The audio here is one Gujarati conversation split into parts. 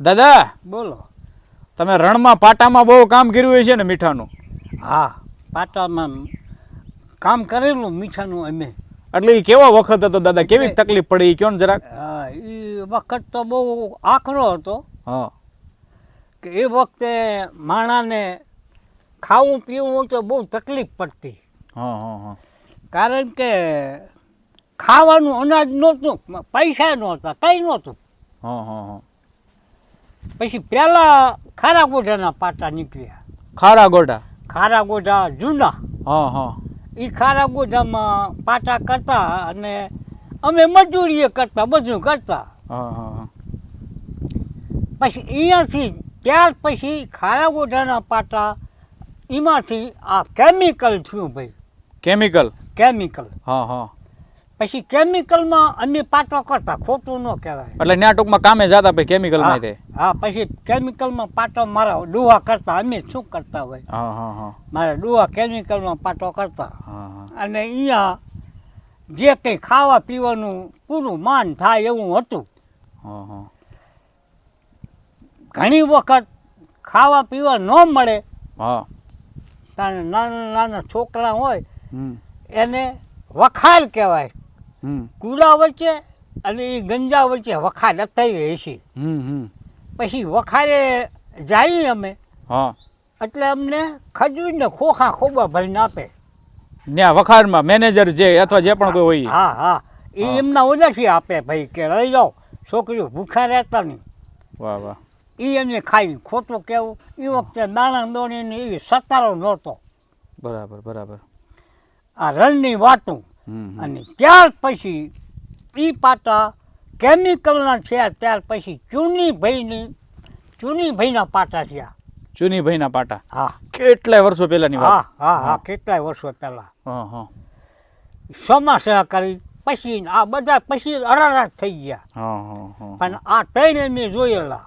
દાદા બોલો. તમે રણમાં પાટામાં બહુ કામ કર્યું હોય છે ને મીઠાનું? હા, પાટામાં કામ કરેલું મીઠાનું અમે. એટલે એ કેવો વખત હતો દાદા? કેવી તકલીફ પડી કયો ને જરાક? હા, એ વખત તો બહુ આકરો હતો. હા કે એ વખતે માણાને ખાવું પીવું તો બહુ તકલીફ પડતી. હા હા હા કારણ કે ખાવાનું અનાજ નહોતું, પૈસા નહોતા, કંઈ નહોતું. હા હા હા પછી પહેલાં ખારા ગોઢાના પાટા નીકળ્યા. ખારા ગોટા? ખારા ગોઢા જૂના. હા હા એ ખારા ગોઢામાં પાટા કરતા અને અમે મજૂરીએ કરતા, બધું કરતા. હા હા હા પછી અહીંયાથી ત્યાર પછી ખારા ગોઢાના પાટા એમાંથી આ કેમિકલ થયું ભાઈ. કેમિકલ? કેમિકલ. હા હા પછી કેમિકલમાં અમે પાટો કરતા, ખોટું ન કહેવાય. એટલે ત્યાં ટૂંકમાં કામે જતા પછી કેમિકલમાં તે? હા, પછી કેમિકલમાં પાટો મારા ડોહા કરતા. અમે શું કરતા હોય, હા હા હા મારા ડોહા કેમિકલમાં પાટો કરતા. હા હા અને અહીંયા જે કંઈ ખાવા પીવાનું પૂરું માન થાય એવું હતું. હા હા ઘણી વખત ખાવા પીવા ન મળે હા ત્યારે નાના નાના છોકરા હોય હમ એને વખાર કહેવાય. હમ કુડા વચ્ચે અને એ ગંજા વચ્ચે વખાર થઈ રહી છે. હમ પછી વખારે જઈએ અમે હા એટલે અમને ખજૂરને ખોખા ખોબા ભરીને આપે. ત્યાં વખારમાં મેનેજર જે અથવા જે પણ કોઈ હોય? હા હા, એ હા. એમના ઓજાથી આપે ભાઈ કે લઈ જાઓ, છોકરીઓ ભૂખ્યા રહેતા નહીં. વાહ વાહ એ એમને ખાઈ. ખોટું કેવું, એ વખતે દાણા દોણીને એવી સતારો નહોતો. બરાબર બરાબર આ રણની વાતું. હમ અને ત્યાર પછી એ પાટા કેમિકલના થયા. ત્યાર પછી ચૂનીભાઈના પાટા થયા. ચુનીભાઈના પાટા? હા કેટલાય વર્ષો પહેલાની વાત? હા હા હા, કેટલાય વર્ષો પહેલાં. હા હા ચોમાસા કરી પછી આ બધા પછી અરારાટ થઈ ગયા. હા હા હા પણ આ ટ્રેન મેં જોયેલા.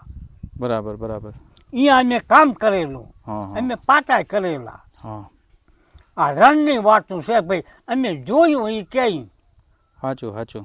બરાબર બરાબર અહીંયા અમે કામ કરેલું, હા હા અમે પાટા કરેલા. હા આ રણની વાતું છે ભાઈ, અમે જોયું એ ક્યાંય. સાચું સાચું